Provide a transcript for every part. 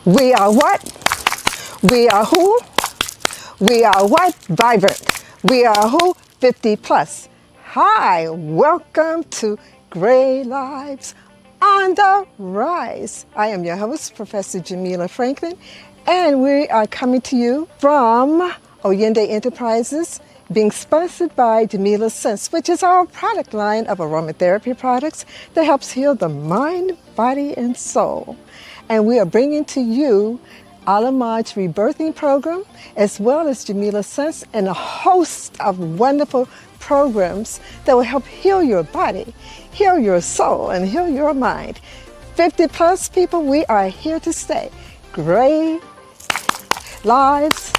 We are what? We are who? We are what? Vibrant. We are who? 50 plus. Hi, welcome to Gray Lives on the Rise. I am your host, Professor Jamila Franklin, and we are coming to you from Oyende Enterprises, being sponsored by Jamila Sense, which is our product line of aromatherapy products that helps heal the mind, body, and soul. And we are bringing to you Alamaj's rebirthing program, as well as Jamila Sense and a host of wonderful programs that will help heal your body, heal your soul, and heal your mind. 50 plus people, we are here to stay. Gray Lives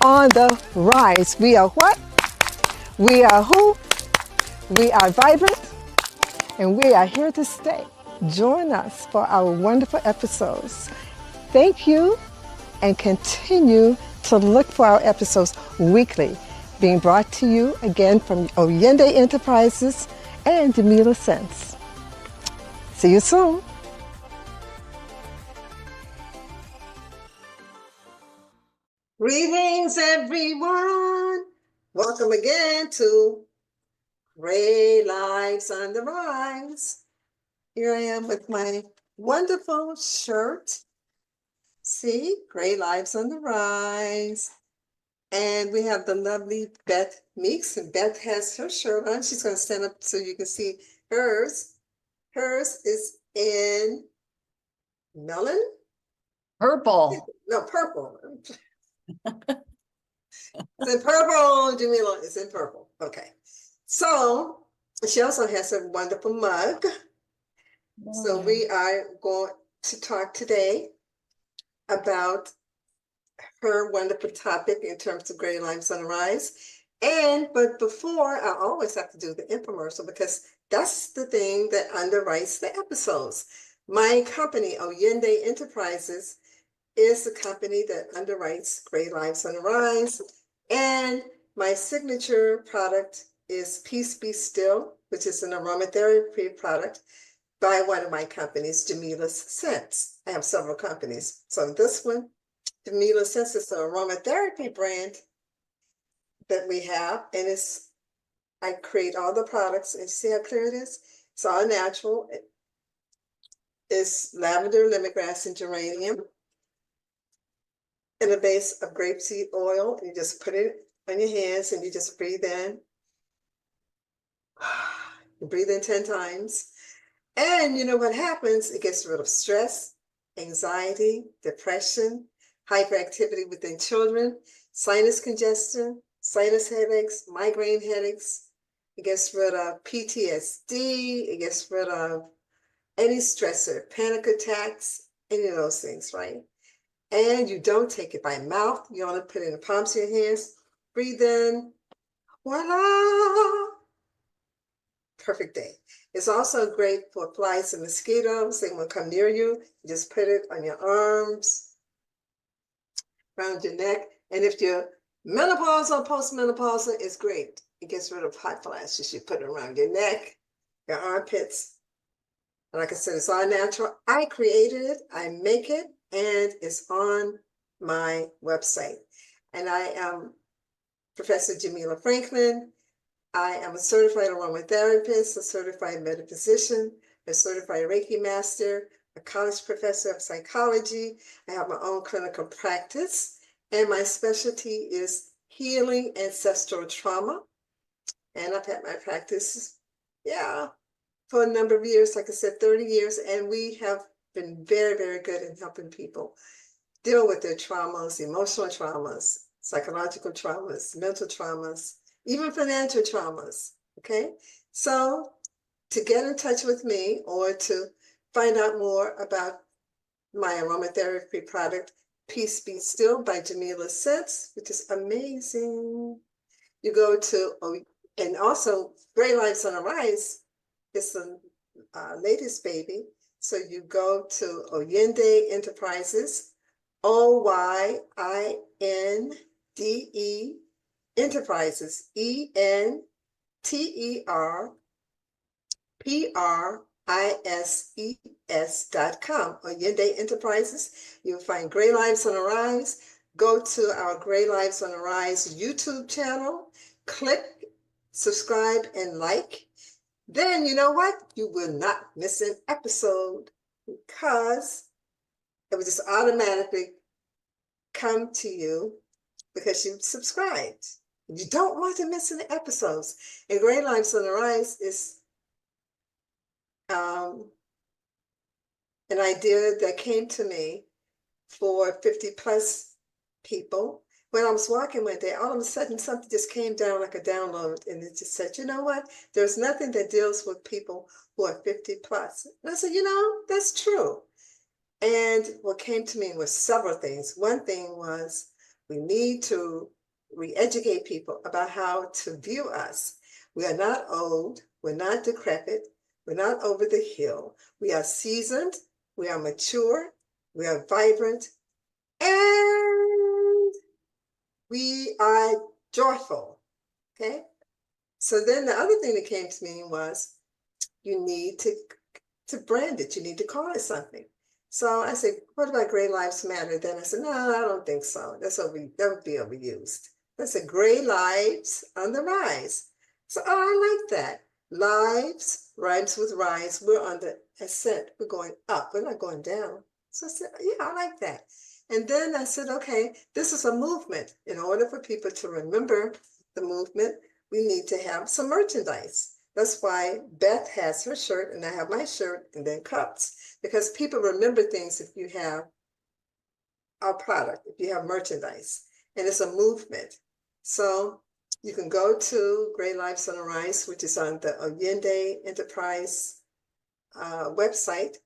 on the Rise. We are what? We are who? We are vibrant, and we are here to stay. Join us for our wonderful episodes. Thank you, and continue to look for our episodes weekly, being brought to you again from Oyende Enterprises and Jamila Sense. See you soon. Greetings, everyone. Welcome again to Gray Lives on the Rise. Here I am with my wonderful shirt. See, Gray Lives on the Rise. And we have the lovely Beth Meeks, and Beth has her shirt on. She's going to stand up so you can see hers. Hers is in melon? Purple. No, purple. It's in purple, Jamila. It's in purple. Okay. So she also has a wonderful mug. So we are going to talk today about her wonderful topic in terms of Gray Lives on the Rise. But before, I always have to do the infomercial because that's the thing that underwrites the episodes. My company, Oyende Enterprises, is the company that underwrites Gray Lives on the Rise. And my signature product is Peace Be Still, which is an aromatherapy product by one of my companies, Jamila Sense. I have several companies. So this one, Jamila Sense, is an aromatherapy brand that we have, and I create all the products, and see how clear it is? It's all natural. It's lavender, lemongrass, and geranium in a base of grapeseed oil. You just put it on your hands and you just breathe in. You breathe in 10 times. And you know what happens? It gets rid of stress, anxiety, depression, hyperactivity within children, sinus congestion, sinus headaches, migraine headaches. It gets rid of PTSD. It gets rid of any stressor, panic attacks, any of those things, right? And you don't take it by mouth. You only put it in the palms of your hands. Breathe in. Voila! Perfect day. It's also great for flies and mosquitoes. They won't come near you. You just put it on your arms, around your neck. And if you're menopausal, postmenopausal, it's great. It gets rid of hot flashes. You put it around your neck, your armpits. And like I said, it's all natural. I created it. I make it. And it's on my website. And I am Professor Jamila Franklin. I am a certified aromatherapist, a certified metaphysician, a certified Reiki master, a college professor of psychology. I have my own clinical practice, and my specialty is healing ancestral trauma. And I've had my practice, for a number of years, like I said, 30 years, and we have been very, very good in helping people deal with their traumas, emotional traumas, psychological traumas, mental traumas, even financial traumas, okay? So to get in touch with me or to find out more about my aromatherapy product, Peace Be Still by Jamila Sense, which is amazing. You go to, and also Gray Lives on the Rise is the latest baby. So you go to Oyende Enterprises, OYINDE Enterprises, ENTERPRISES, or Yende Enterprises. You'll find Gray Lives on the Rise. Go to our Gray Lives on the Rise YouTube channel, click, subscribe, and like. Then you know what? You will not miss an episode because it will just automatically come to you because you subscribed. You don't want to miss any episodes. And Gray Lives on the Rise is an idea that came to me for 50 plus people. When I was walking one day, all of a sudden something just came down like a download, and it just said, you know what? There's nothing that deals with people who are 50 plus. And I said, you know, that's true. And what came to me was several things. One thing was we need to re-educate people about how to view us. We are not old, we're not decrepit, we're not over the hill. We are seasoned, we are mature, we are vibrant, and we are joyful, okay? So then the other thing that came to me was you need to brand it, you need to call it something. So I said, what about Gray Lives Matter? Then I said, no, I don't think so. That would be overused. I said, Gray Lives on the Rise. So, oh, I like that. Lives rhymes with rise. We're on the ascent. We're going up. We're not going down. So I said, yeah, I like that. And then I said, okay, this is a movement. In order for people to remember the movement, we need to have some merchandise. That's why Beth has her shirt and I have my shirt and then cups, because people remember things if you have our product, if you have merchandise, and it's a movement. So you can go to Gray Lives on the Rise, which is on the Yende Enterprise website,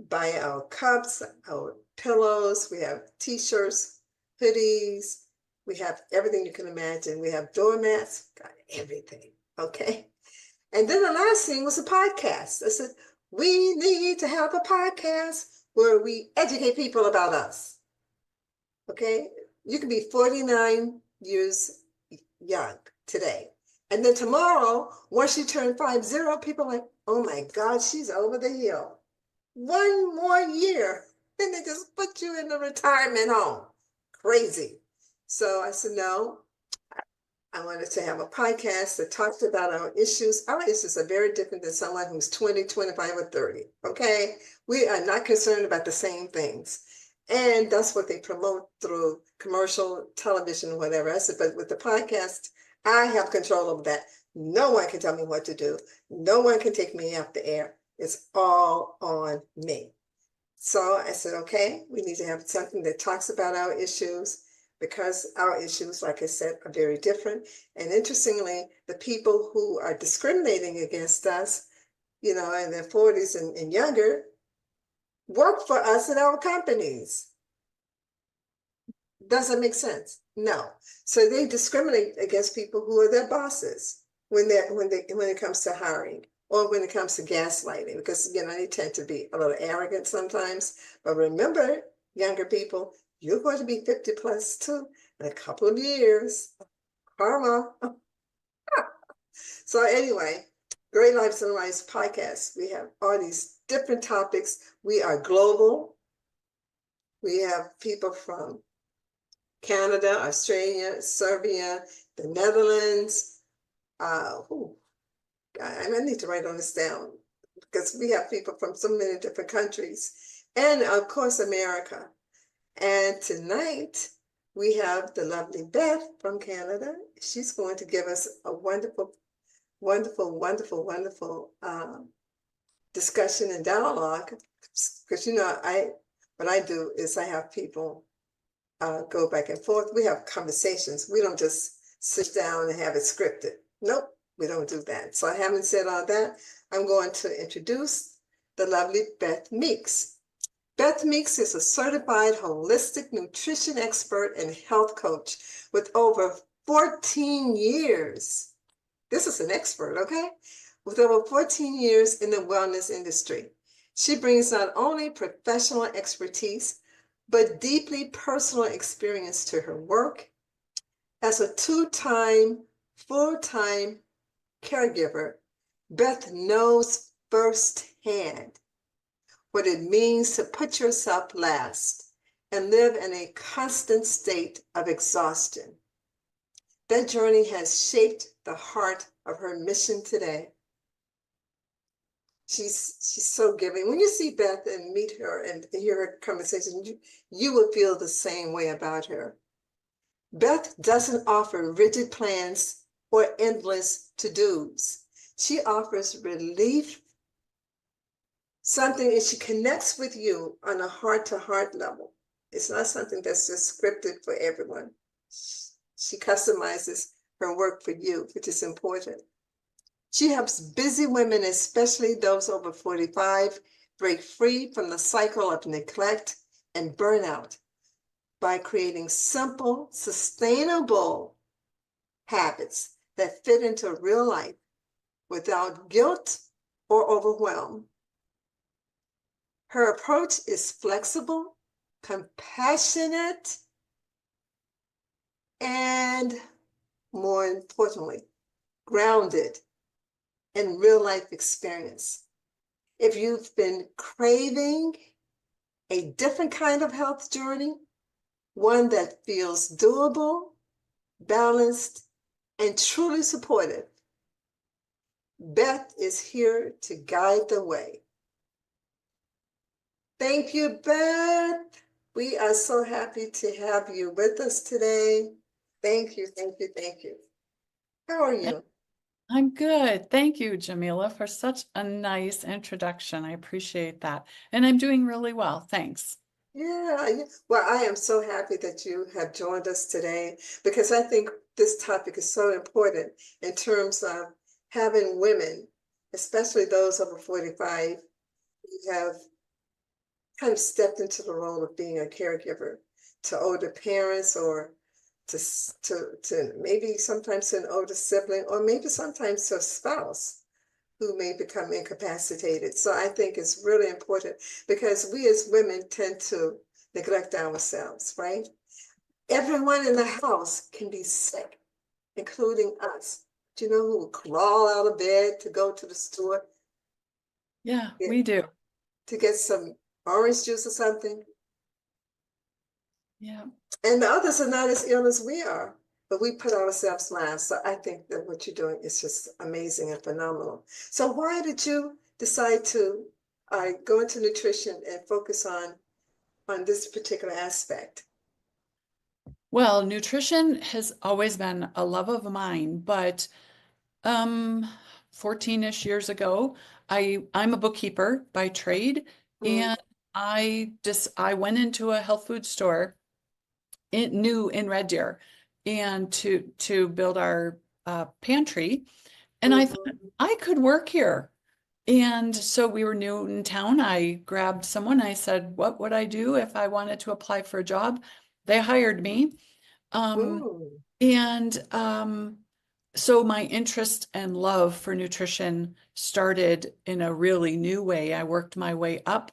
buy our cups, our pillows, we have t-shirts, hoodies, we have everything you can imagine. We have doormats, got everything, okay? And then the last thing was a podcast. I said, we need to have a podcast where we educate people about us. Okay? You can be 49 years young today. And then tomorrow, once you turn 50, people are like, oh my God, she's over the hill. One more year, then they just put you in the retirement home. Crazy. So I said, no, I wanted to have a podcast that talked about our issues. Our issues are very different than someone who's 20, 25, or 30, okay? We are not concerned about the same things. And that's what they promote through commercial, television, whatever. I said, but with the podcast, I have control over that. No one can tell me what to do. No one can take me off the air. It's all on me. So I said, okay, we need to have something that talks about our issues, because our issues, like I said, are very different. And interestingly, the people who are discriminating against us, you know, in their 40s and younger, work for us in our companies. Does that make sense? No. So they discriminate against people who are their bosses when it comes to hiring, or when it comes to gaslighting, because, you know, they tend to be a little arrogant sometimes. But remember, younger people, you're going to be 50 plus too in a couple of years. Karma. So anyway, Great Lives and Lives podcast. We have all these different topics. We are global. We have people from Canada, Australia, Serbia, the Netherlands. I need to write on this down because we have people from so many different countries. And of course, America. And tonight, we have the lovely Beth from Canada. She's going to give us a wonderful, wonderful, wonderful, wonderful discussion and dialogue. Because, you know, what I do is I have people go back and forth. We have conversations. We don't just sit down and have it scripted. Nope, we don't do that. So having said all that, I'm going to introduce the lovely Beth Meeks. Beth Meeks is a certified holistic nutrition expert and health coach with over 14 years. This is an expert, okay? With over 14 years in the wellness industry. She brings not only professional expertise, but deeply personal experience to her work. As a two-time, full-time caregiver, Beth knows firsthand hand what it means to put yourself last and live in a constant state of exhaustion. That journey has shaped the heart of her mission today. She's so giving. When you see Beth and meet her and hear her conversation, you will feel the same way about her. Beth doesn't offer rigid plans or endless to-dos. She offers relief, something, and she connects with you on a heart-to-heart level. It's not something that's just scripted for everyone. She customizes her work for you, which is important. She helps busy women, especially those over 45, break free from the cycle of neglect and burnout by creating simple, sustainable habits that fit into real life without guilt or overwhelm. Her approach is flexible, compassionate, and more importantly, grounded in real life experience. If you've been craving a different kind of health journey, one that feels doable, balanced, and truly supportive, Beth is here to guide the way. Thank you, Beth. We are so happy to have you with us today. Thank you, thank you, thank you. How are you? I'm good. Thank you, Jamila, for such a nice introduction. I appreciate that. And I'm doing really well. Thanks. Yeah, well, I am so happy that you have joined us today because I think this topic is so important in terms of having women, especially those over 45, who have kind of stepped into the role of being a caregiver to older parents or to maybe sometimes to an older sibling or maybe sometimes to a spouse who may become incapacitated. So I think it's really important because we as women tend to neglect ourselves, right? Everyone in the house can be sick, including us. Do you know who will crawl out of bed to go to the store Yeah, we do. to get some orange juice or something? Yeah. And the others are not as ill as we are, but we put ourselves last. So I think that what you're doing is just amazing and phenomenal. So why did you decide to go into nutrition and focus on this particular aspect? Well, nutrition has always been a love of mine, but 14-ish years ago, I'm a bookkeeper by trade, Mm, and I went into a health food store in Red Deer and to build our pantry. And I thought mhm, I could work here. And so we were new in town. I grabbed someone. I said, what would I do if I wanted to apply for a job? They hired me. Um, mm, and so my interest and love for nutrition started in a really new way. I worked my way up,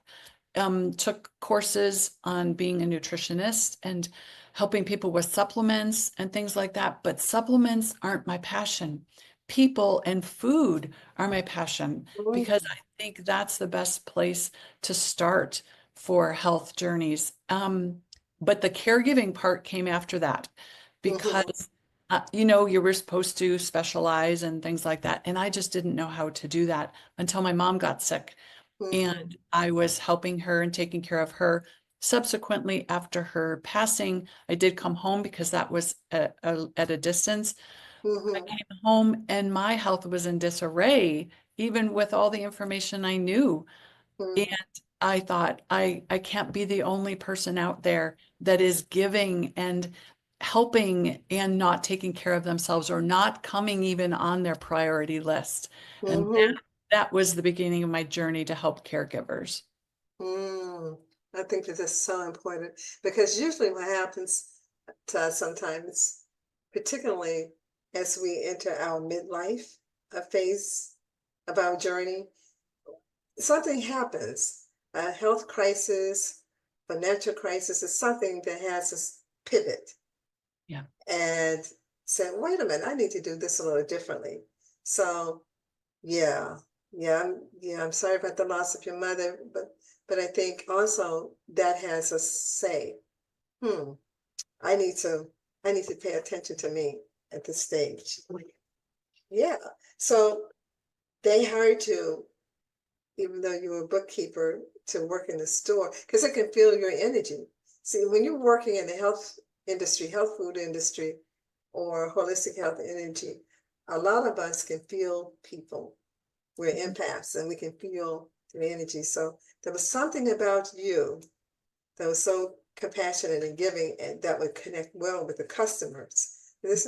took courses on being a nutritionist and helping people with supplements and things like that. But supplements aren't my passion. People and food are my passion because mm, I think that's the best place to start for health journeys. But the caregiving part came after that mhm, because you were supposed to specialize and things like that. And I just didn't know how to do that until my mom got sick mhm, and I was helping her and taking care of her. Subsequently, after her passing, I did come home because that was at a distance. I mhm, came home and my health was in disarray, even with all the information I knew. And mhm, I thought, I can't be the only person out there that is giving and helping and not taking care of themselves or not coming even on their priority list. And mhm, that was the beginning of my journey to help caregivers. mm. I think that that's so important because usually what happens to us sometimes, particularly as we enter our midlife phase of our journey, something happens, a health crisis, financial crisis is something that has us pivot Yeah. and say, wait a minute, I need to do this a little differently. So, yeah, Yeah, I'm sorry about the loss of your mother, but I think also that has a say. Hmm, I need to I need to pay attention to me at this stage. Yeah. So they hired you, even though you were a bookkeeper, to work in the store because they can feel your energy. See, when you're working in the health industry, health food industry, or holistic health energy, a lot of us can feel people. We're empaths and we can feel the energy. So there was something about you that was so compassionate and giving and that would connect well with the customers. This,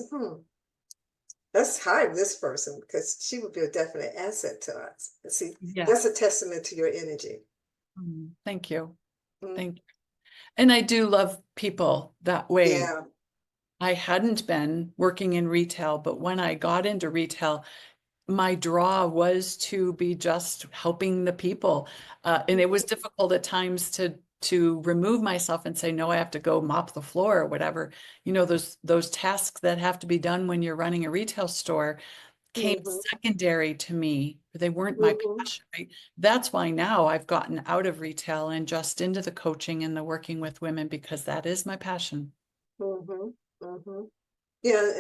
let's hire this person because she would be a definite asset to us. And see, Yeah. that's a testament to your energy. Thank you. Mm, Thank you. And I do love people that way. yeah. I hadn't been working in retail, but when I got into retail, my draw was to be just helping the people. And it was difficult at times to remove myself and say, no, I have to go mop the floor or whatever. You know, those tasks that have to be done when you're running a retail store came Mm-hmm. secondary to me. They weren't my Mm-hmm. passion, right? That's why now I've gotten out of retail and just into the coaching and the working with women because that is my passion. Mm-hmm. Mm-hmm. Yeah,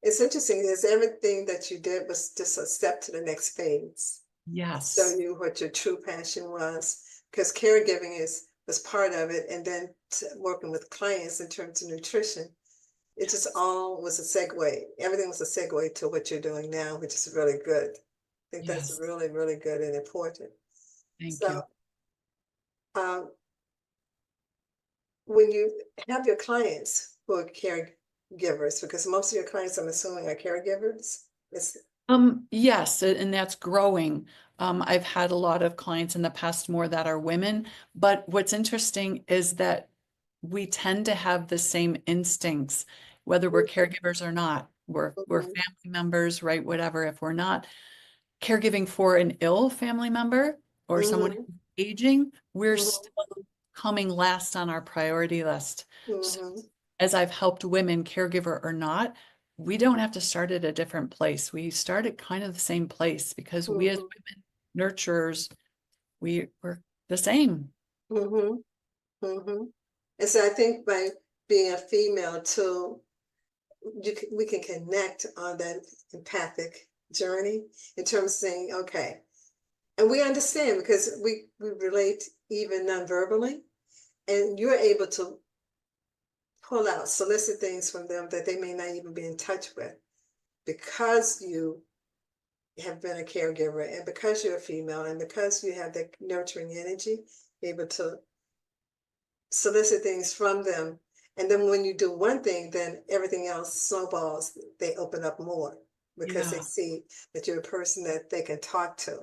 it's interesting is everything that you did was just a step to the next phase. Show Yes. you what your true passion was, because caregiving is was part of it, and then working with clients in terms of nutrition. It just Yes. all was a segue. Everything was a segue to what you're doing now, which is really good. I think that's Yes. really, really good and important. Thank So, you. um, when you have your clients who are caregivers, because most of your clients, I'm assuming, are caregivers. It's, Yes, and that's growing. I've had a lot of clients in the past more that are women, but what's interesting is that we tend to have the same instincts, whether we're caregivers or not. We're mhm, family members, right? Whatever. If we're not caregiving for an ill family member or someone mhm, who's aging, we're mhm, still coming last on our priority list. So mhm, as I've helped women, caregiver or not, we don't have to start at a different place. We start at kind of the same place because we as mhm, women nurturers, we're the same. mhm, mhm. And so I think by being a female too, we can connect on that empathic journey in terms of saying, okay, and we understand because we relate even non-verbally, and you're able to pull out, solicit things from them that they may not even be in touch with because you have been a caregiver and because you're a female and because you have that nurturing energy, able to solicit things from them. And then when you do one thing, then everything else snowballs, they open up more because they Yeah. see that you're a person that they can talk to.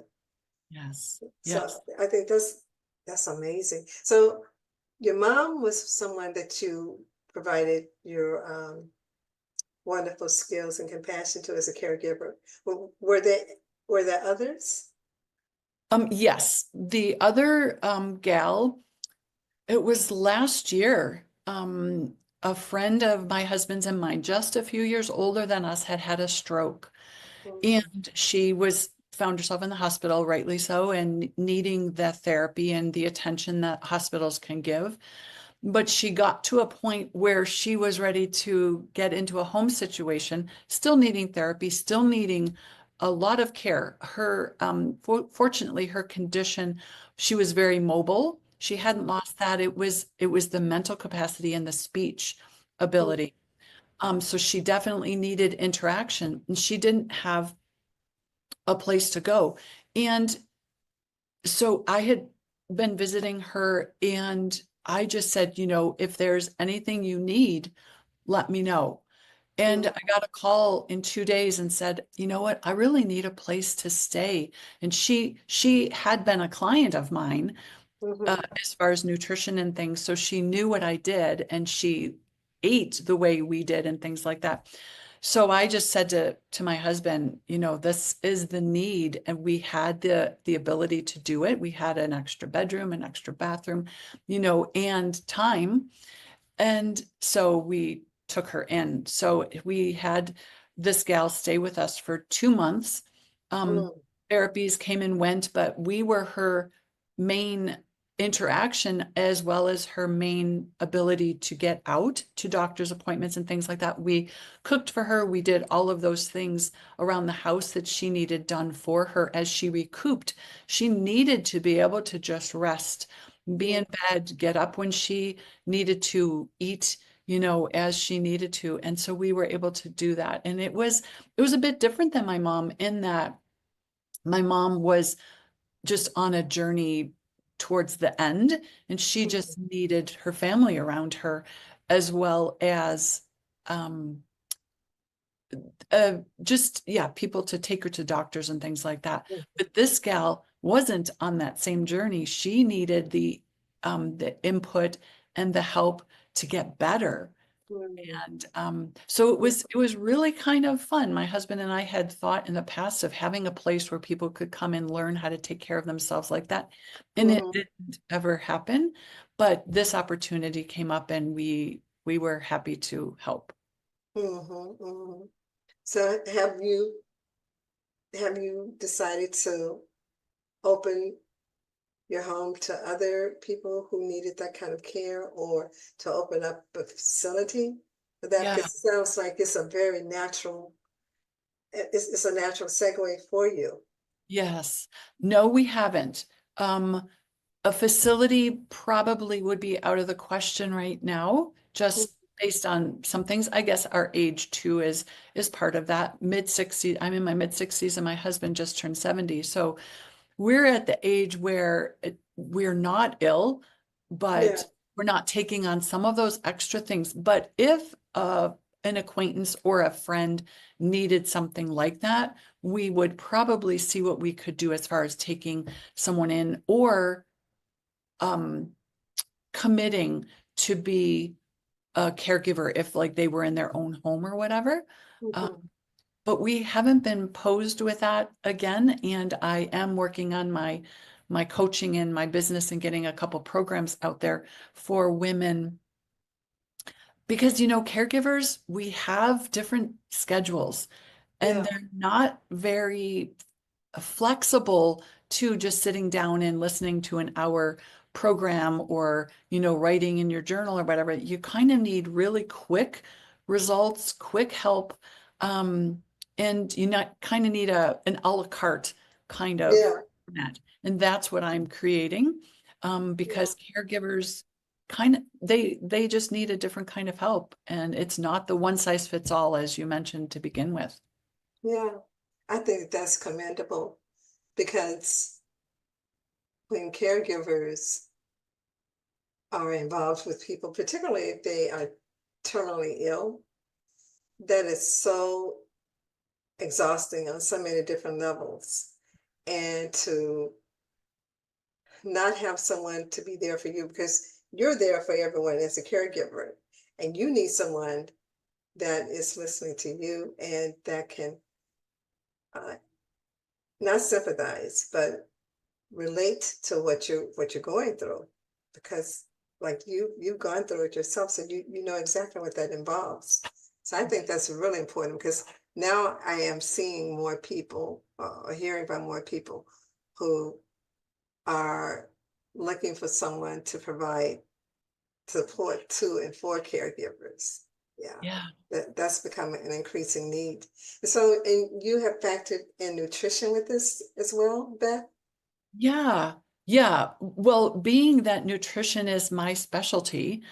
Yes. So Yes. I think that's amazing. So your mom was someone that you provided your wonderful skills and compassion to as a caregiver. Were there were there others? Yes. The other gal, it was last year. A friend of my husband's and mine, just a few years older than us, had had a stroke. Mhm, And she was found herself in the hospital, rightly so, and needing the therapy and the attention that hospitals can give. But she got to a point where she was ready to get into a home situation, still needing therapy, still needing a lot of care. Her, fortunately, her condition, she was very mobile. She hadn't lost that. It was the mental capacity and the speech mhm, ability. So she definitely needed interaction, and she didn't have a place to go. And so I had been visiting her and I just said, if there's anything you need, let me know. And mhm, I got a call in 2 days and said, you know what, I really need a place to stay. And she had been a client of mine mhm, as far as nutrition and things. So she knew what I did and she ate the way we did and things like that. So I just said to my husband, this is the need, and we had the ability to do it. We had an extra bedroom, an extra bathroom, and time. And so we took her in. So we had this gal stay with us for 2 months. Um, mhm. therapies came and went, but we were her main interaction as well as her main ability to get out to doctor's appointments and things like that. We cooked for her. We did all of those things around the house that she needed done for her as she recouped. She needed to be able to just rest, be in bed, get up when she needed to, eat, as she needed to. And so we were able to do that. And it was a bit different than my mom in that my mom was just on a journey towards the end, and she just needed her family around her as well as just, yeah, people to take her to doctors and things like that. But this gal wasn't on that same journey. She needed the input and the help to get better. And so it was really kind of fun. My husband and I had thought in the past of having a place where people could come and learn how to take care of themselves like that. And it didn't ever happen. But this opportunity came up and we were happy to help. So have you decided to open your home to other people who needed that kind of care, or to open up a facility for that? Yeah. Because it sounds like it's a very natural, it's a natural segue for you. Yes. No, we haven't. A facility probably would be out of the question right now, just based on some things. I guess our age too is part of that. Mid-60s, I'm in my mid-60s and my husband just turned 70. So we're at the age where we're not ill, but we're not taking on some of those extra things. But if an acquaintance or a friend needed something like that, we would probably see what we could do as far as taking someone in or committing to be a caregiver if like they were in their own home or whatever. But we haven't been posed with that again. And I am working on my coaching and my business and getting a couple programs out there for women. Because, caregivers, we have different schedules and they're not very flexible to just sitting down and listening to an hour program or, writing in your journal or whatever. You kind of need really quick results, quick help. And you not kind of need an a la carte kind of format. And that's what I'm creating. Because caregivers they just need a different kind of help. And it's not the one size fits all, as you mentioned to begin with. Yeah, I think that's commendable, because when caregivers are involved with people, particularly if they are terminally ill, that is so exhausting on so many different levels. And to not have someone to be there for you, because you're there for everyone as a caregiver, and you need someone that is listening to you and that can not sympathize, but relate to what you're going through, because like you've gone through it yourself, so you know exactly what that involves. So I think that's really important, because now I am seeing more people or hearing about more people who are looking for someone to provide support to and for caregivers. Yeah. That's becoming an increasing need. So, and you have factored in nutrition with this as well, Beth? Yeah. Yeah. Well, being that nutrition is my specialty,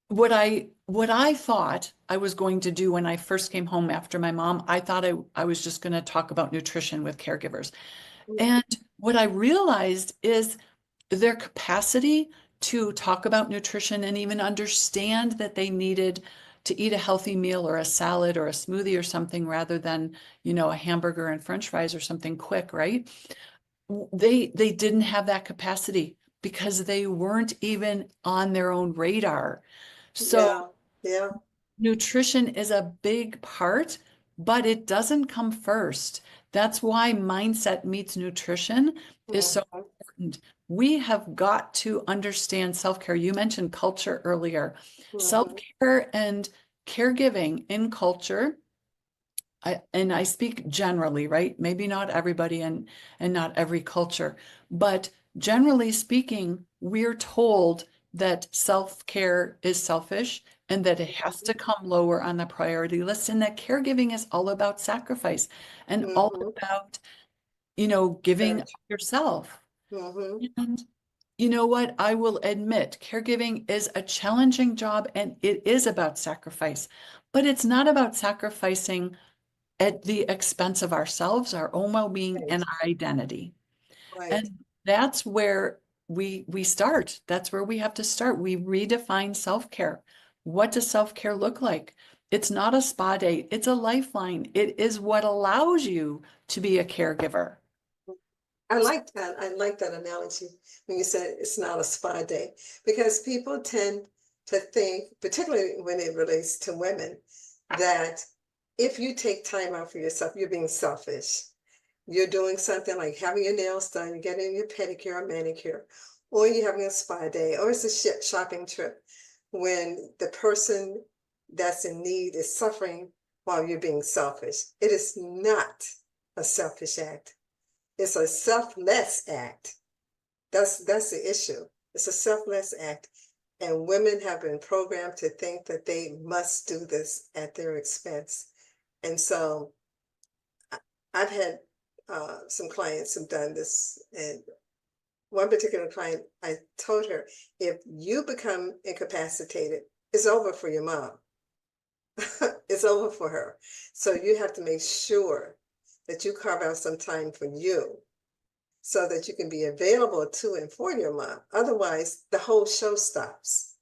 what I thought I was going to do when I first came home after my mom, I thought I was just going to talk about nutrition with caregivers. And what I realized is their capacity to talk about nutrition and even understand that they needed to eat a healthy meal or a salad or a smoothie or something rather than, a hamburger and French fries or something quick, right? They didn't have that capacity because they weren't even on their own radar. So Yeah. nutrition is a big part, but it doesn't come first. That's why mindset meets nutrition is so important. We have got to understand self-care. You mentioned culture earlier. Self-care and caregiving in culture and I speak generally, right? Maybe not everybody and not every culture, but generally speaking, we're told that self-care is selfish and that it has to come lower on the priority list, and that caregiving is all about sacrifice and all Mm-hmm. about, giving of yourself. Mm-hmm. And you know what? I will admit, caregiving is a challenging job and it is about sacrifice, but it's not about sacrificing at the expense of ourselves, our own well-being, Right. and our identity. Right. And that's where we start. That's where we have to start. We redefine self-care. What does self-care look like? It's not a spa day, it's a lifeline. It is what allows you to be a caregiver. I like that. I like that analogy when you said it's not a spa day, because people tend to think, particularly when it relates to women, that if you take time out for yourself, you're being selfish. You're doing something like having your nails done, you're getting your pedicure or manicure, or you're having a spa day, or it's a shopping trip when the person that's in need is suffering while you're being selfish. It is not a selfish act. It's a selfless act. That's the issue. It's a selfless act. And women have been programmed to think that they must do this at their expense. And so I've had some clients who've done this. And one particular client, I told her, if you become incapacitated, it's over for your mom. It's over for her. So you have to make sure that you carve out some time for you so that you can be available to and for your mom. Otherwise, the whole show stops.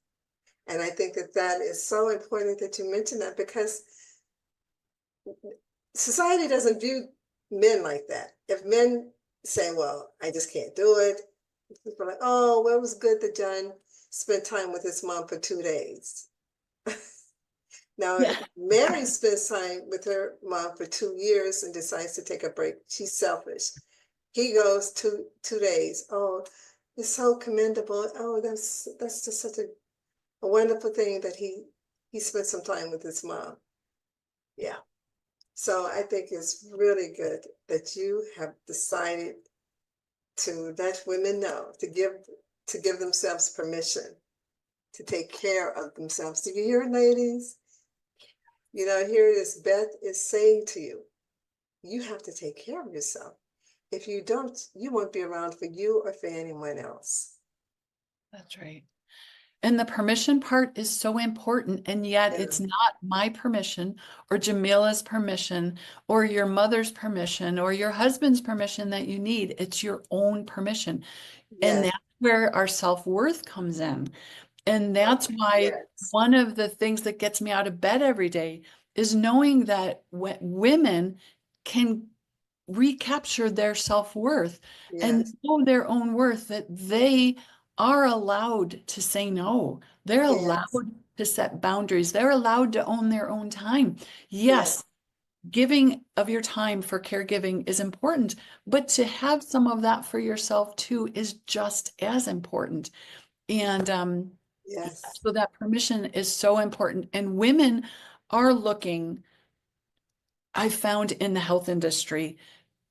And I think that that is so important that you mention that, because society doesn't view men like that. If men say, well, I just can't do it, people are like, oh, well, it was good that John spent time with his mom for 2 days. Now, Yeah. if Mary spends time with her mom for 2 years and decides to take a break, she's selfish. He goes 2 days. Oh, it's so commendable. Oh, that's just such a wonderful thing that he spent some time with his mom. Yeah. So I think it's really good that you have decided to let women know, to give themselves permission to take care of themselves. Do you hear it, ladies? Here it is. Beth is saying to you, you have to take care of yourself. If you don't, you won't be around for you or for anyone else. That's right. And the permission part is so important. And yet Yeah. it's not my permission or Jamila's permission or your mother's permission or your husband's permission that you need. It's your own permission. And Yes. that's where our self-worth comes in. And that's why Yes. one of the things that gets me out of bed every day is knowing that women can recapture their self-worth and Yes. know their own worth, that they are allowed to say no. They're Yes. allowed to set boundaries. They're allowed to own their own time. Yes. Yes, giving of your time for caregiving is important, but to have some of that for yourself too is just as important. And yeah, Yes. so that permission is so important. And women are looking, I found in the health industry,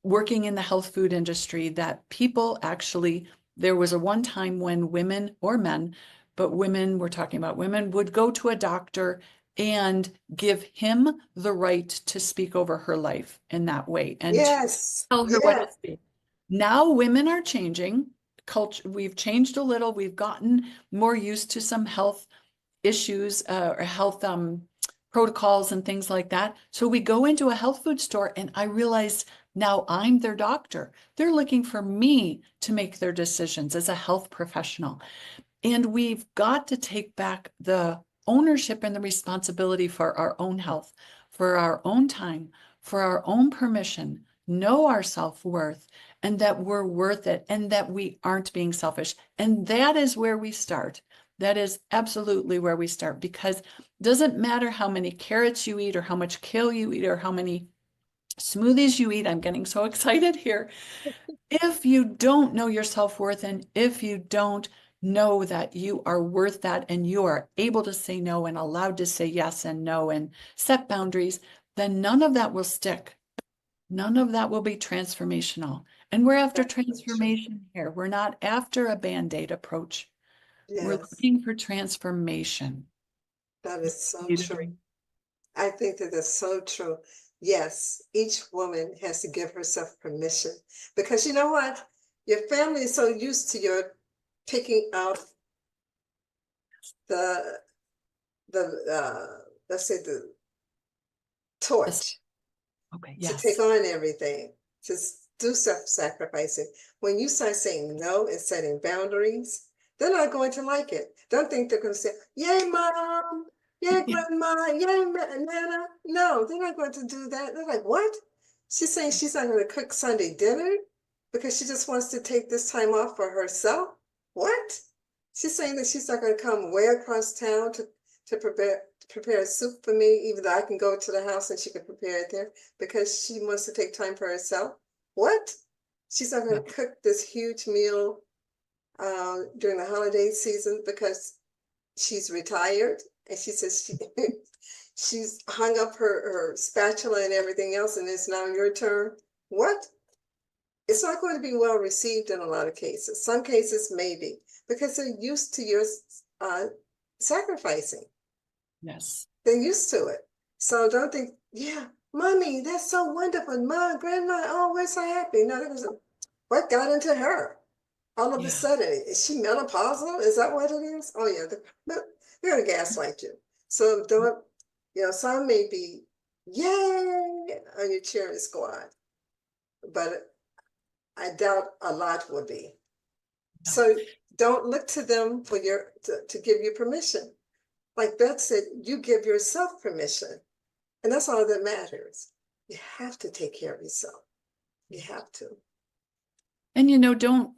working in the health food industry, that people actually, there was a one time when women or men, but women, we're talking about women, would go to a doctor and give him the right to speak over her life in that way and to Yes. tell her what to Yes. speak. Now women are changing. Culture, we've changed a little. We've gotten more used to some health issues or health protocols and things like that. So we go into a health food store and I realized now I'm their doctor. They're looking for me to make their decisions as a health professional. And we've got to take back the ownership and the responsibility for our own health, for our own time, for our own permission, know our self-worth, and that we're worth it and that we aren't being selfish. And that is where we start. That is absolutely where we start, because it doesn't matter how many carrots you eat or how much kale you eat or how many smoothies you eat. I'm getting so excited here. If you don't know your self-worth, and if you don't know that you are worth that and you are able to say no and allowed to say yes and no and set boundaries, then none of that will stick. None of that will be transformational. And we're after That's so true. transformation here. We're not after a Band-Aid approach. We're Yes, looking for transformation. that is so You'd true. agree? I think that that's so true. Yes, each woman has to give herself permission because you know what? Your family is so used to your picking out the let's say the Yes. torch Okay, to take yes. on everything, to do self-sacrificing. When you start saying no and setting boundaries, they're not going to like it. Don't think they're going to say, "Yay, mom! Yay, grandma! Yay, nana!" No, they're not going to do that. They're like, "What?" She's saying she's not going to cook Sunday dinner because she just wants to take this time off for herself. What? She's saying that she's not going to come way across town to prepare a soup for me, even though I can go to the house and she can prepare it there because she wants to take time for herself. What? She's not going to cook this huge meal during the holiday season because she's retired and she says she's hung up her spatula and everything else and it's now your turn. What? It's not going to be well received in a lot of cases. Some cases maybe because they're used to your sacrificing. Yes. They're used to it. So don't think, yeah, mommy, that's so wonderful. Mom, grandma, oh, we're so happy. No, what got into her? All of a Yeah. sudden, is she menopausal? Is that what it is? Oh, yeah, they're going to gaslight you. So don't, some may be, yay, on your cheering squad, but I doubt a lot will be. No. So don't look to them for to give you permission. Like Beth said, you give yourself permission. And that's all that matters. You have to take care of yourself. You have to. And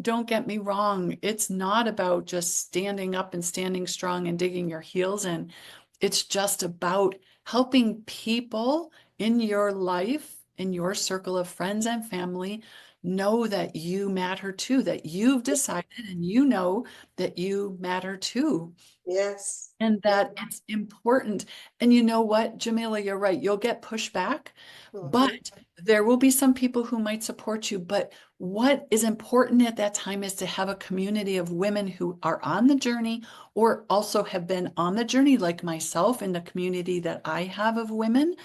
don't get me wrong. It's not about just standing up and standing strong and digging your heels in. It's just about helping people in your life, in your circle of friends and family, know that you matter too, that you've decided and you know that you matter too. Yes. And Yeah. that it's important. And you know what, Jamila, you're right. You'll get pushback, Mm-hmm. but there will be some people who might support you. But what is important at that time is to have a community of women who are on the journey or also have been on the journey, like myself, in the community that I have of women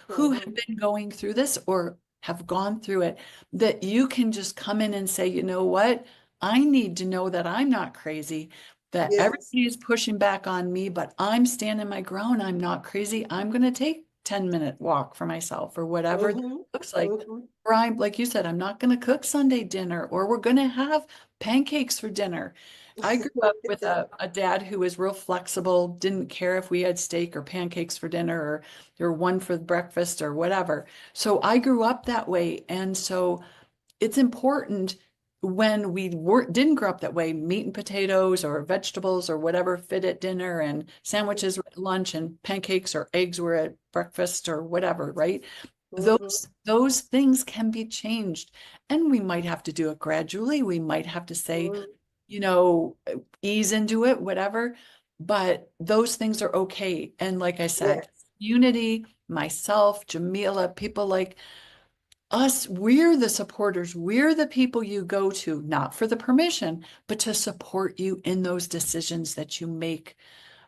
who have Mm-hmm. been going through this or have gone through it, that you can just come in and say, you know what? I need to know that I'm not crazy, that Yes. everybody is pushing back on me, but I'm standing my ground. I'm not crazy. I'm going to take 10-minute walk for myself or whatever that Mm-hmm. looks like. Mm-hmm. Or I'm, like you said, I'm not going to cook Sunday dinner, or we're going to have pancakes for dinner. I grew up with a dad who was real flexible, didn't care if we had steak or pancakes for dinner or one for breakfast or whatever. So I grew up that way. And so it's important when we didn't grow up that way, meat and potatoes or vegetables or whatever fit at dinner, and sandwiches were at lunch, and pancakes or eggs were at breakfast or whatever, right? Mm-hmm. Those things can be changed, and we might have to do it gradually. We might have to say, Mm-hmm. ease into it, whatever, but those things are okay. And like I said, Yes. unity, myself, Jamila, people like us, we're the supporters. We're the people you go to, not for the permission, but to support you in those decisions that you make.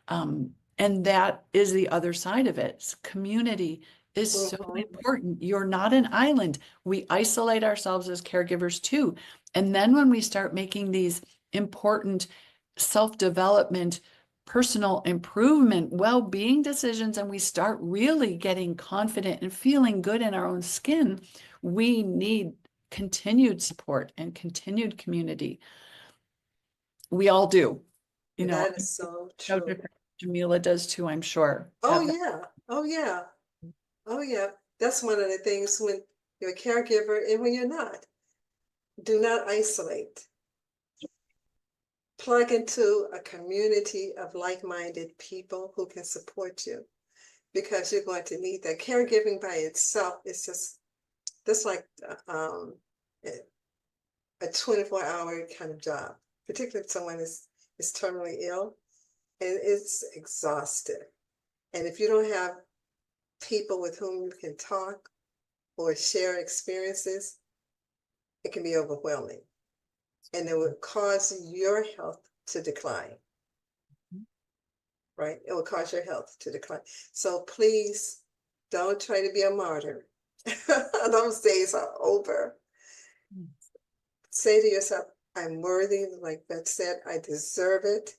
And that is the other side of it. Community is so Mm-hmm. important. You're not an island. We isolate ourselves as caregivers too. And then when we start making these important self-development, personal improvement, well-being decisions, and we start really getting confident and feeling good in our own skin, we need continued support and continued community. We all do. That I'm is so no true. different. Jamila does too, I'm sure. Oh, Have that. yeah. Oh, yeah. Oh, yeah. That's one of the things when you're a caregiver and when you're not. Do not isolate. Plug into a community of like-minded people who can support you because you're going to need that. Caregiving by itself is just like a 24-hour kind of job, particularly if someone is terminally ill, and it's exhaustive. And if you don't have people with whom you can talk or share experiences, it can be overwhelming. And it would cause your health to decline, right? It will cause your health to decline. So please don't try to be a martyr. Those days are over. Say to yourself, I'm worthy, like Beth said, I deserve it.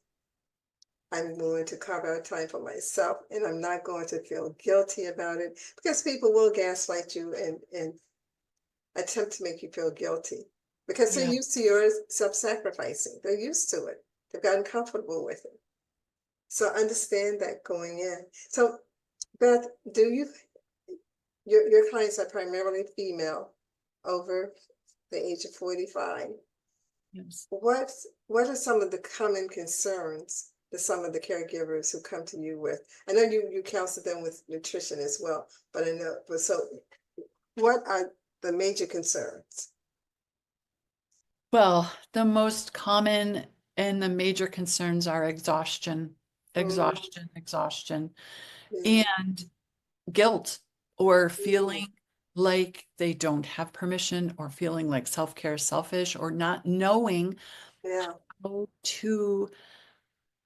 I'm going to carve out time for myself, and I'm not going to feel guilty about it, because people will gaslight you and attempt to make you feel guilty because they're Yeah. used to your self-sacrificing. They're used to it. They've gotten comfortable with it. So understand that going in. So Beth, your clients are primarily female over the age of 45. Yes. What are some of the common concerns that some of the caregivers who come to you with? I know you counsel them with nutrition as well, but I know, but so what are the major concerns? Well, the most common and the major concerns are exhaustion, Mm, exhaustion, exhaustion, yeah, and guilt, or mm, feeling like they don't have permission, or feeling like self-care is selfish, or not knowing yeah,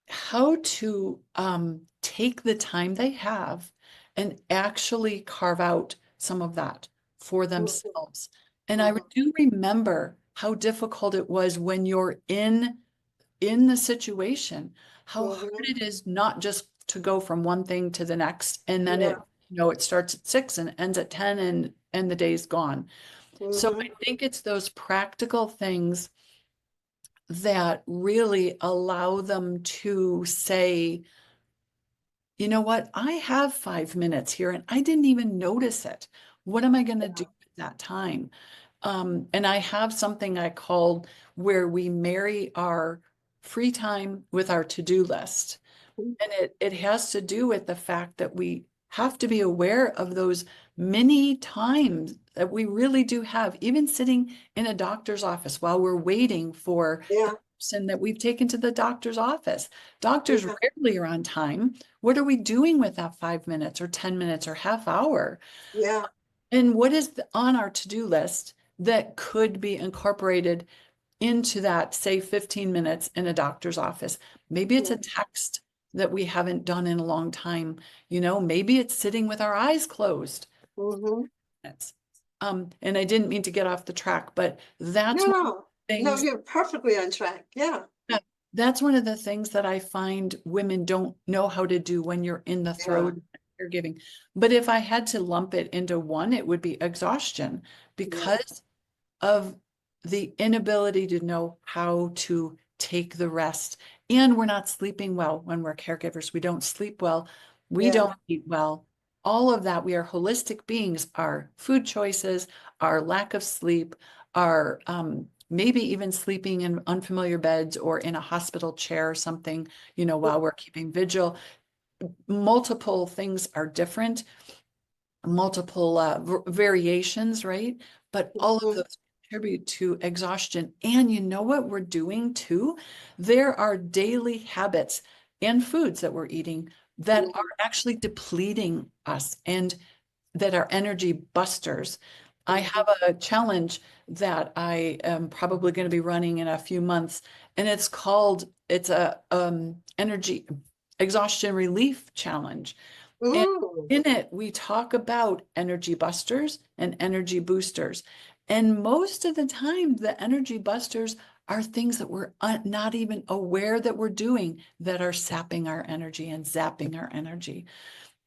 how to take the time they have and actually carve out some of that for mhm, themselves. And I mhm, do remember how difficult it was when you're in the situation, how hard mhm, it is not just to go from one thing to the next, and then yeah, it starts at 6 and ends at 10, and the day's gone. So mhm, I think it's those practical things that really allow them to say, you know what, I have 5 minutes here and I didn't even notice it. What am I going to do yeah, at that time? And I have something I call where we marry our free time with our to-do list. mm, And it has to do with the fact that we have to be aware of those many times that we really do have, even sitting in a doctor's office while we're waiting for the yeah, person that we've taken to the doctor's office. Doctors yeah, rarely are on time. What are we doing with that 5 minutes or 10 minutes or half hour? yeah, And what is on our to-do list that could be incorporated into that, say, 15 minutes in a doctor's office? Maybe it's yeah, a text that we haven't done in a long time. Maybe it's sitting with our eyes closed. mhm. It's, and I didn't mean to get off the track, but that's No, one of no, the no, things you're perfectly on track. Yeah, that that's one of the things that I find women don't know how to do when you're in the yeah, throes of caregiving. But if I had to lump it into one, it would be exhaustion, yeah, because of the inability to know how to take the rest. And we're not sleeping well when we're caregivers. We don't sleep well. We yeah, don't eat well. All of that, we are holistic beings. Our food choices, our lack of sleep, our maybe even sleeping in unfamiliar beds or in a hospital chair or something, while we're keeping vigil. Multiple things are different, multiple variations, right? But all of mhm, those contribute to exhaustion. And you know what we're doing too? There are daily habits and foods that we're eating that are mhm, actually depleting us and that are energy busters. I mhm, have a challenge that I am probably going to be running in a few months, and it's a energy exhaustion relief challenge. And mm, in it, we talk about energy busters and energy boosters. And most of the time, the energy busters are things that we're not even aware that we're doing, that are sapping our energy and zapping our energy.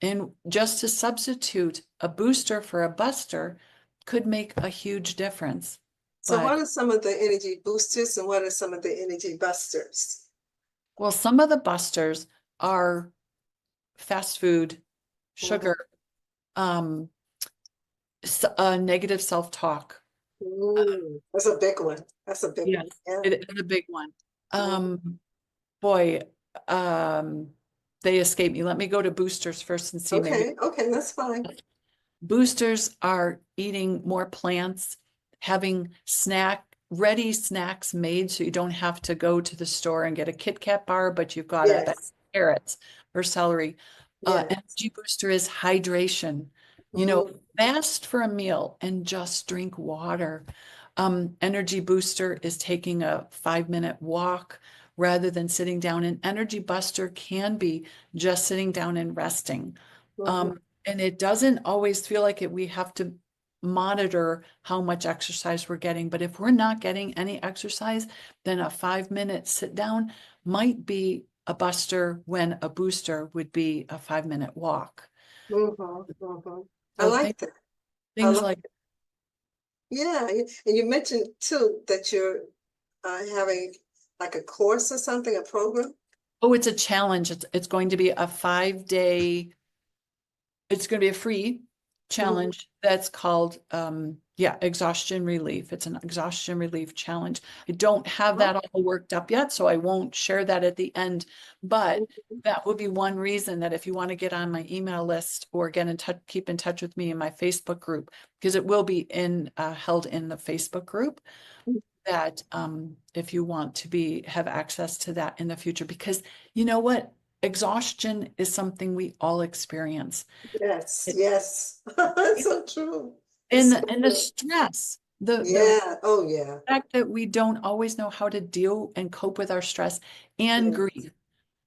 And just to substitute a booster for a buster could make a huge difference. So But, what are some of the energy boosters and what are some of the energy busters? well, some of the busters are fast food, Mhm. sugar, um, negative self-talk. That's a big one. That's a big one. Yes, Yeah. it is a big one. Mhm. Boy, um, they escape me. Let me go to boosters first and see maybe. Okay, okay, that's fine. Boosters are eating more plants, having ready snacks made so you don't have to go to the store and get a Kit Kat bar, but you've got a bag of Yes. carrots or celery. Yes. Energy booster is hydration. You know, Mm, fast for a meal and just drink water. Energy booster is taking a 5-minute walk rather than sitting down. An energy buster can be just sitting down and resting. mhm, And it doesn't always feel like it. We have to monitor how much exercise we're getting. But if we're not getting any exercise, then a 5-minute sit down might be a buster when a booster would be a 5-minute walk. mhm. I So like that. I things like, like, yeah. And you mentioned too that you're having like a course or something, a program. oh, it's a challenge. It's going to be a 5-day, it's going to be a free Mhm, challenge that's called yeah, exhaustion relief. It's an exhaustion relief challenge. I don't have oh, that all worked up yet, so I won't share that at the end, but mhm, that would be one reason that if you want to get on my email list or get in touch, keep in touch with me in my Facebook group, because it will be in held in the Facebook group, that if you want to be have access to that in the future, because you know what? Exhaustion is something we all experience. yes, It, yes. It's so true. It's so and the true. stress, the Yeah. Oh, yeah. fact that we don't always know how to deal and cope with our stress and Yeah. grief.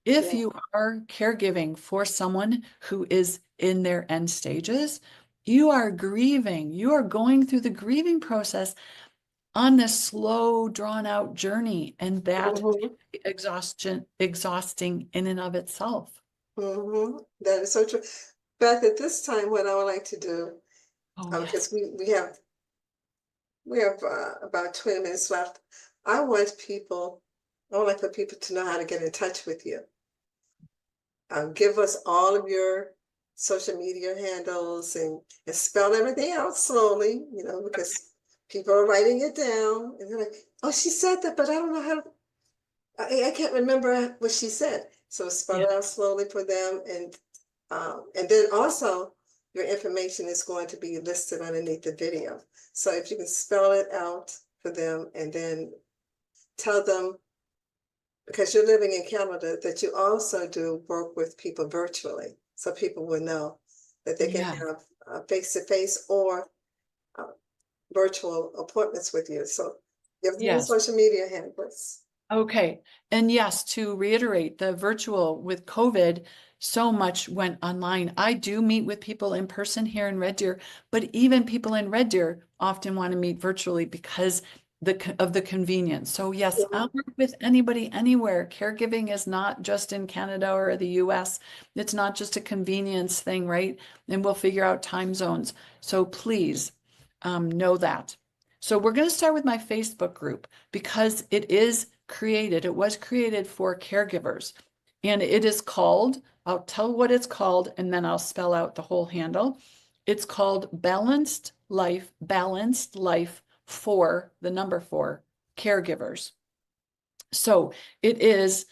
If Yeah. you are caregiving for someone who is in their end stages, you are grieving. You are going through the grieving process on this slow, drawn out journey, and that Mhm, exhausting in and of itself. That is so true. Beth, at this time, what I would like to do, Oh, yes. because we have about 20 minutes left. I want people, I would like for people to know how to get in touch with you. Give us all of your social media handles and spell everything out slowly, because people are writing it down and they're like, oh, she said that, but I don't know how to, I can't remember what she said. So spell Yeah. it out slowly for them. And then also your information is going to be listed underneath the video. So if you can spell it out for them and then tell them, because you're living in Canada, that you also do work with people virtually. So people will know that they can Yeah. have face-to-face or uh, virtual appointments with you. So give them your Yes. social media handles. Okay. And yes, to reiterate, the virtual with COVID, so much went online. I do meet with people in person here in Red Deer, but even people in Red Deer often want to meet virtually because of the convenience. So yes, Mhm. I'll work with anybody anywhere. Caregiving is not just in Canada or the US. It's not just a convenience thing, right? And we'll figure out time zones. So please know that. So we're going to start with my Facebook group because it was created for caregivers. And it is called, I'll tell what it's called, and then I'll spell out the whole handle. It's called Balanced Life for the number 4 caregivers. So it is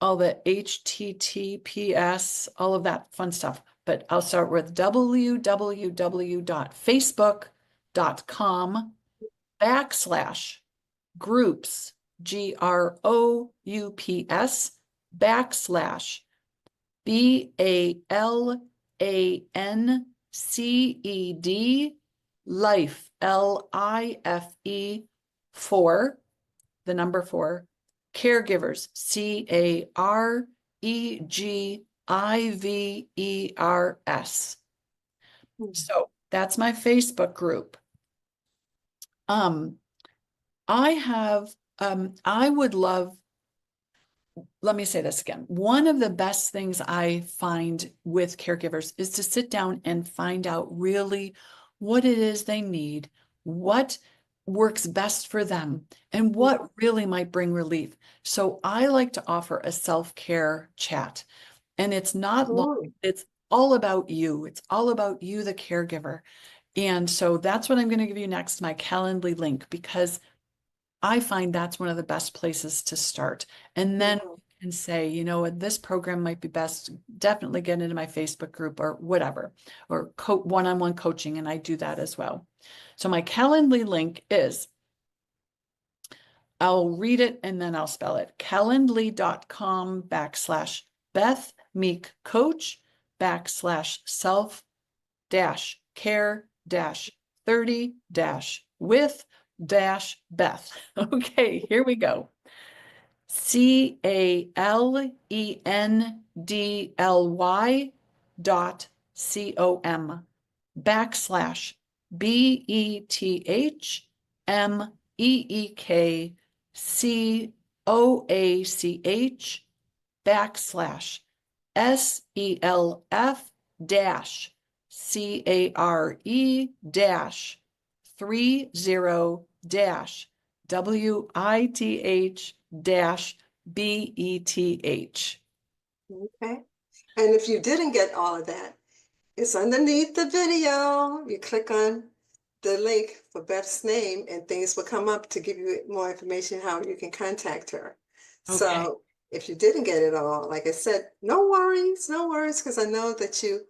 all the HTTPS, all of that fun stuff. But I'll start with www.facebook.com/groups, GROUPS, BALANCED, life, LIFE, for the number 4 caregivers, CAREGIVERS. So that's my Facebook group. Um, I have, I would love, let me say this again. One of the best things I find with caregivers is to sit down and find out really what it is they need, what works best for them, and what really might bring relief. So I like to offer a self-care chat, and it's not long, Mhm. it's all about you. It's all about you, the caregiver. And so that's what I'm going to give you next, my Calendly link, because I find that's one of the best places to start. And then Mhm. you can say, you know what, this program might be best. Definitely get into my Facebook group or whatever, or one-on-one coaching. And I do that as well. So my Calendly link is, I'll read it and then I'll spell it. Calendly.com/Beth Meek Coach self-care-30-with-Beth. Okay, here we go. CALENDRYBETHMEEK/SELF dash CARE dash 30 dash WITH dash BETH. Okay. And if you didn't get all of that, it's underneath the video. You click on the link for Beth's name and things will come up to give you more information how you can contact her. Okay. So if you didn't get it all, like I said, no worries, because I know that you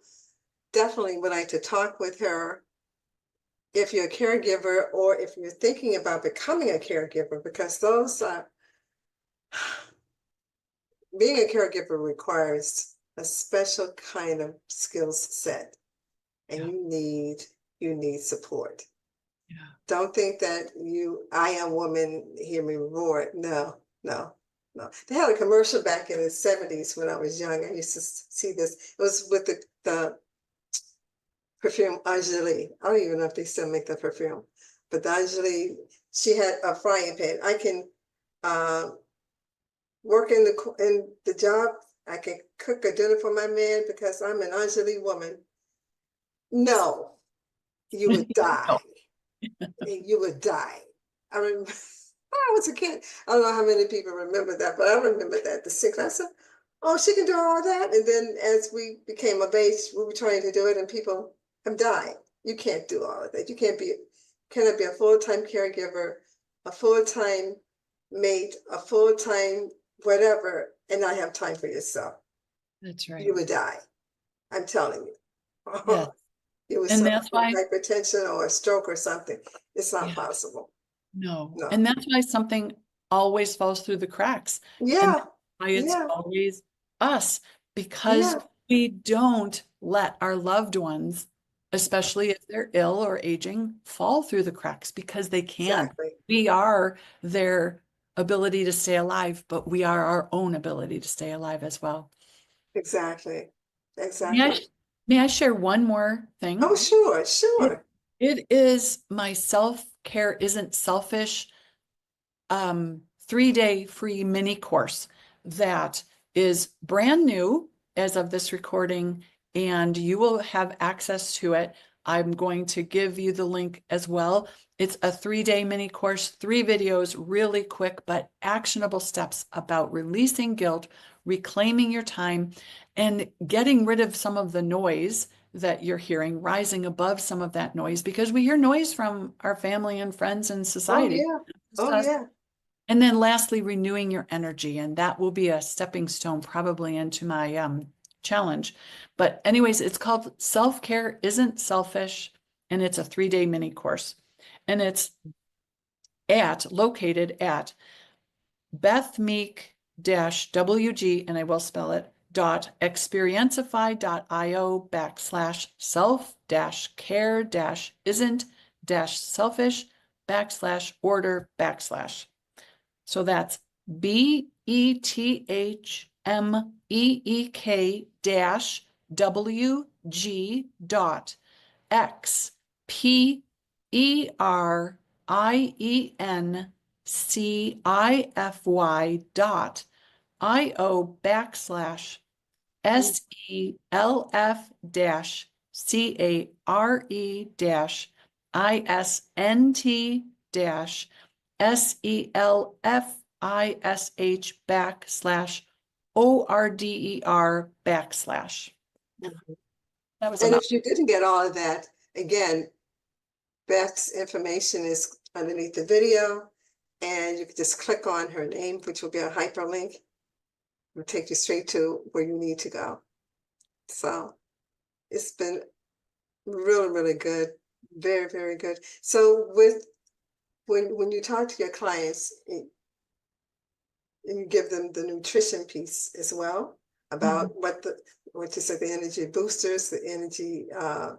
definitely would like to talk with her if you're a caregiver or if you're thinking about becoming a caregiver, because those being a caregiver requires a special kind of skills set, and you need support. Yeah. Don't think that I am woman, hear me roar. No. They had a commercial back in the 70s when I was young. I used to see this. It was with the perfume Anjali. I don't even know if they still make the perfume, but the Anjali, she had a frying pan. I can work in the job. I can cook a dinner for my man because I'm an Anjali woman. No, you would die. You would die. I remember I was a kid. I don't know how many people remember that, but I remember that. The sick. I said, oh, she can do all that. And then as we became of age, we were trying to do it and people have died. You can't do all of that. You cannot be a full-time caregiver, a full-time mate, a full-time whatever, and not have time for yourself. That's right. You would die. I'm telling you. Yeah. You would And suffer that's from why, hypertension or a stroke or something. It's not yeah, possible. no. No. And that's why something always falls through the cracks. And Yeah. that's why it's Yeah. always us, because Yeah. we don't let our loved ones, especially if they're ill or aging, fall through the cracks, because they can. Exactly. We are their ability to stay alive, but we are our own ability to stay alive as well. Exactly. May I, Exactly. may I share one more thing? Oh, sure. It is my self-care isn't selfish 3-day free mini course that is brand new as of this recording, and you will have access to it. I'm going to give you the link as well. It's a 3-day mini course, 3 videos, really quick but actionable steps about releasing guilt, reclaiming your time, and getting rid of some of the noise that you're hearing, rising above some of that noise, because we hear noise from our family and friends and Oh, society. yeah. Oh, yeah. And then lastly, renewing your energy. And that will be a stepping stone probably into my challenge. But anyways, it's called Self-Care Isn't Selfish. And it's a 3-day mini course. And it's located at BethMeek-WG, and I will spell it, .experientify.io/self-care-isn't-selfish/order/. So that's BETHMEEK-WG.EXPERIENTIFY.IO/self-care-isn't-selfish/order/. That was And enough. if you didn't get all of that, again, Beth's information is underneath the video, and you can just click on her name, which will be a hyperlink. It will take you straight to where you need to go. So it's been really, really good. Very, very good. So when you talk to your clients, and you give them the nutrition piece as well about which is the energy boosters, the energy uh,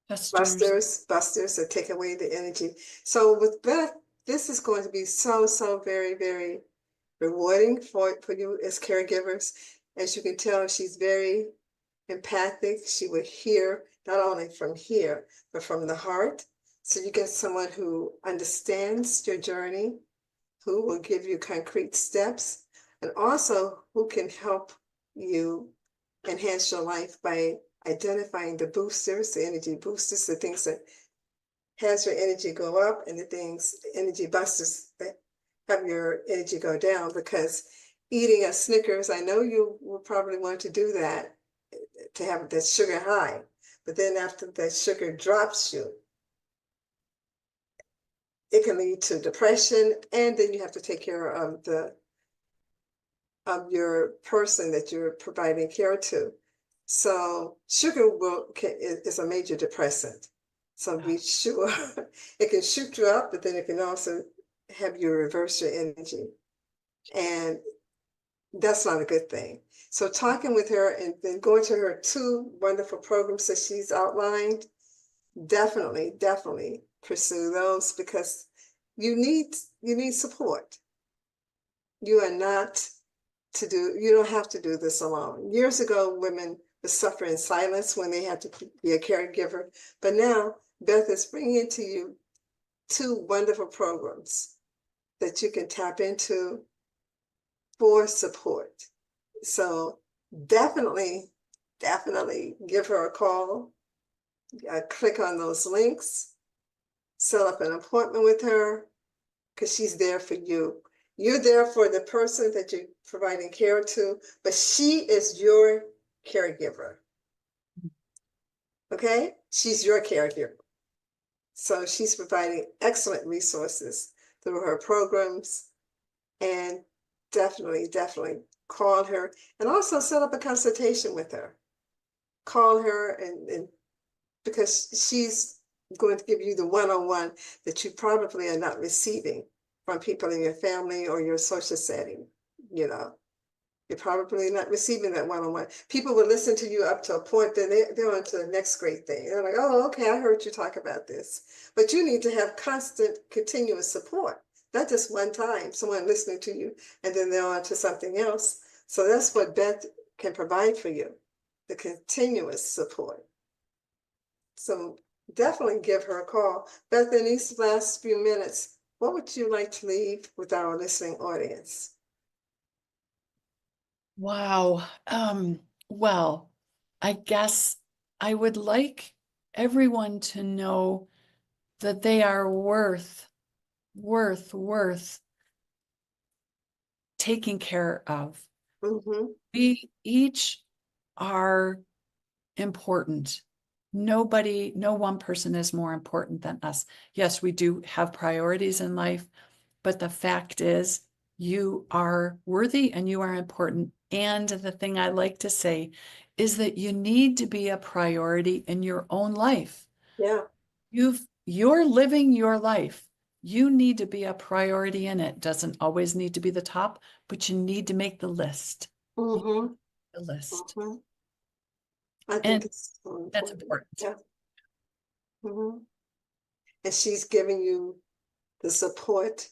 Testers. busters that take away the energy. So with Beth, this is going to be so, so very, very rewarding for you as caregivers. As you can tell, she's very empathic. She will hear not only from here, but from the heart. So you get someone who understands your journey, who will give you concrete steps, and also who can help you enhance your life by identifying the boosters, the energy boosters, the things that has your energy go up, and the things, energy busters that have your energy go down. Because eating a Snickers, I know you will probably want to do that to have that sugar high, but then after that sugar drops you, it can lead to depression, and then you have to take care of your person that you're providing care to. So sugar is a major depressant. So be sure it can shoot you up, but then it can also have you reverse your energy. And that's not a good thing. So talking with her and then going to her 2 wonderful programs that she's outlined, definitely, definitely pursue those, because you need support. You are not you don't have to do this alone. Years ago, women would suffer in silence when they had to be a caregiver, but now Beth is bringing to you 2 wonderful programs that you can tap into for support. So definitely, definitely give her a call, click on those links, set up an appointment with her, because she's there for you. You're there for the person that you're providing care to, but she is your caregiver. Okay? She's your caregiver. So she's providing excellent resources through her programs, and definitely, definitely call her, and also set up a consultation with her. Call her, and because she's going to give you the one-on-one that you probably are not receiving from people in your family or your social setting. You know, you're probably not receiving that one-on-one. People will listen to you up to a point, then they're on to the next great thing. They're like, oh, okay, I heard you talk about this. But you need to have constant, continuous support, not just one time, someone listening to you, and then they're on to something else. So that's what Beth can provide for you, the continuous support. So definitely give her a call. Beth, in these last few minutes, what would you like to leave with our listening audience? Wow. Well, I guess I would like everyone to know that they are worth taking care of. Mm-hmm. We each are important. No one person is more important than us. Yes, we do have priorities in life, but the fact is you are worthy and you are important. And the thing I like to say is that you need to be a priority in your own life. Yeah. You're living your life. You need to be a priority in it. Doesn't always need to be the top, but you need to make the list. Mm-hmm. The list. Mm-hmm. I think And it's so that's important. important. Yeah. Mm-hmm. And she's giving you the support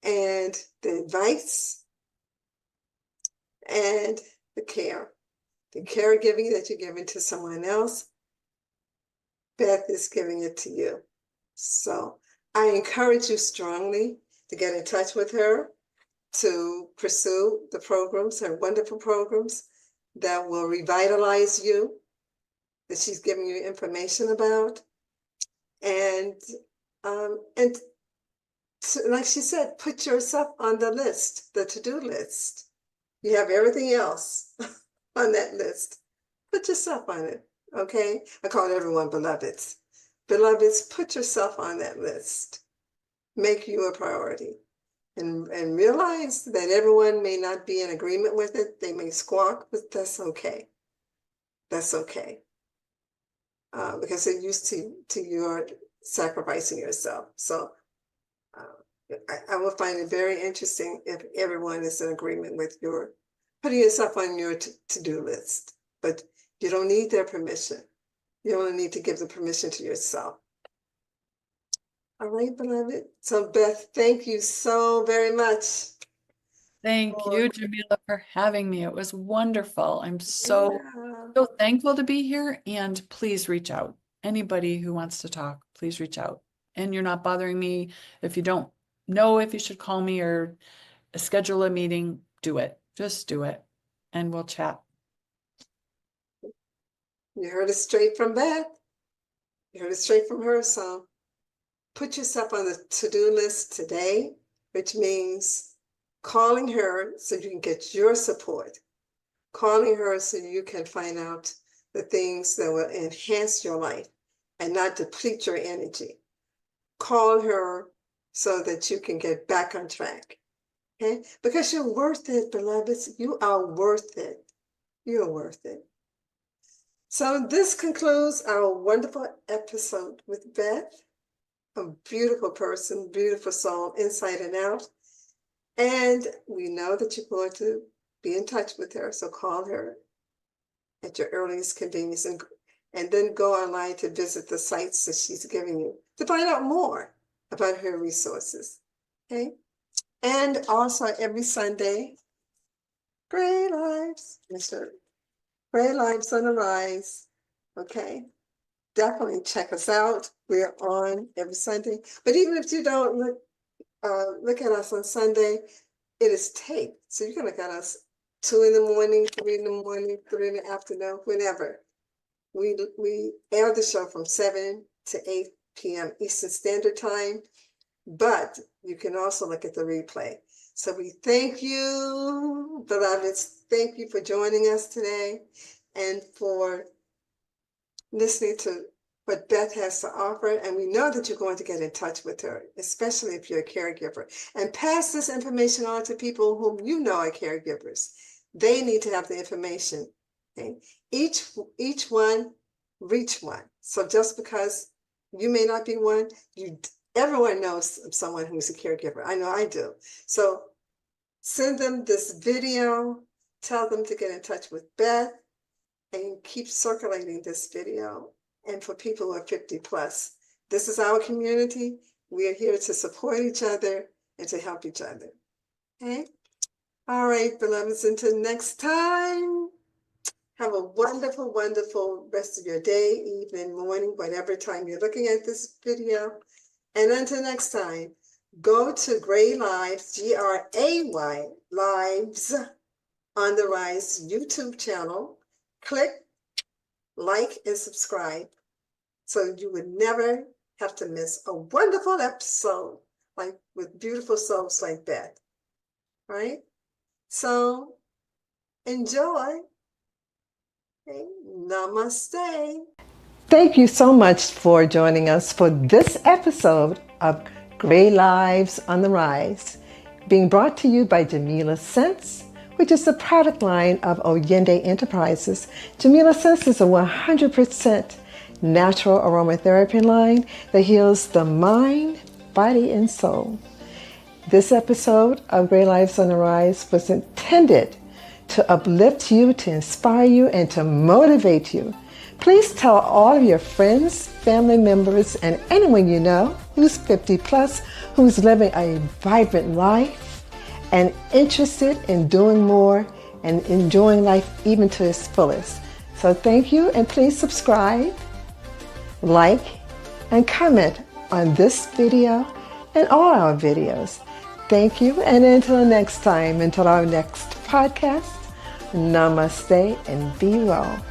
and the advice and the care. The caregiving that you're giving to someone else, Beth is giving it to you. So I encourage you strongly to get in touch with her, to pursue the programs, her wonderful programs that will revitalize you, that she's giving you information about. And like she said, put yourself on the list, the to-do list. You have everything else on that list. Put yourself on it, okay? I call everyone beloveds. Beloveds, put yourself on that list. Make you a priority. And realize that everyone may not be in agreement with it. They may squawk, but that's okay. That's okay. Because they're used to your sacrificing yourself. So I will find it very interesting if everyone is in agreement with your putting yourself on your to-do list, but you don't need their permission. You only need to give the permission to yourself. All right, beloved. So Beth, thank you so very much. Thank you, Jamila, for having me. It was wonderful. I'm so Yeah. thankful to be here, and please reach out. Anybody who wants to talk, please reach out. And you're not bothering me. If you don't know if you should call me or schedule a meeting, do it. Just do it, and we'll chat. You heard it straight from Beth. You heard it straight from her. So put yourself on the to-do list today, which means calling her so you can get your support. Calling her so you can find out the things that will enhance your life and not deplete your energy. Call her so that you can get back on track. Okay? Because you're worth it, beloveds. You are worth it. You're worth it. So this concludes our wonderful episode with Beth, a beautiful person, beautiful soul, inside and out. And we know that you're going to be in touch with her, so call her at your earliest convenience and then go online to visit the sites that she's giving you to find out more about her resources. Okay? And also every Sunday, Great Lives, Great Lives on the Rise. Okay? Definitely check us out. We're on every Sunday. But even if you don't look at us on Sunday, it is taped. So you can look at us 2 in the morning, 3 in the morning, 3 in the afternoon, whenever. We air the show from 7 to 8 p.m. Eastern Standard Time, but you can also look at the replay. So we thank you, beloveds. Thank you for joining us today and for listening to what Beth has to offer. And we know that you're going to get in touch with her, especially if you're a caregiver. And pass this information on to people whom you know are caregivers. They need to have the information. Okay? Each one, reach one. So just because you may not be one, everyone knows someone who's a caregiver. I know I do. So send them this video, tell them to get in touch with Beth, and keep circulating this video. And for people who are 50 plus, this is our community. We are here to support each other and to help each other. Okay? All right, beloveds, until next time, have a wonderful, wonderful rest of your day, evening, morning, whatever time you're looking at this video. And until next time, go to Gray Lives, Gray Lives on the Rise YouTube channel. Click, like, and subscribe so you would never have to miss a wonderful episode like with beautiful souls like Beth. Right? So enjoy. Okay. Namaste. Thank you so much for joining us for this episode of Gray Lives on the Rise, being brought to you by Jamila Sense, which is the product line of Oyende Enterprises. Jamila Sense is a 100% natural aromatherapy line that heals the mind, body, and soul. This episode of Gray Lives on the Rise was intended to uplift you, to inspire you, and to motivate you. Please tell all of your friends, family members, and anyone you know who's 50 plus, who's living a vibrant life and interested in doing more and enjoying life even to its fullest. So thank you, and please subscribe, like, and comment on this video and all our videos. Thank you, and until next time, until our next podcast, namaste and be well.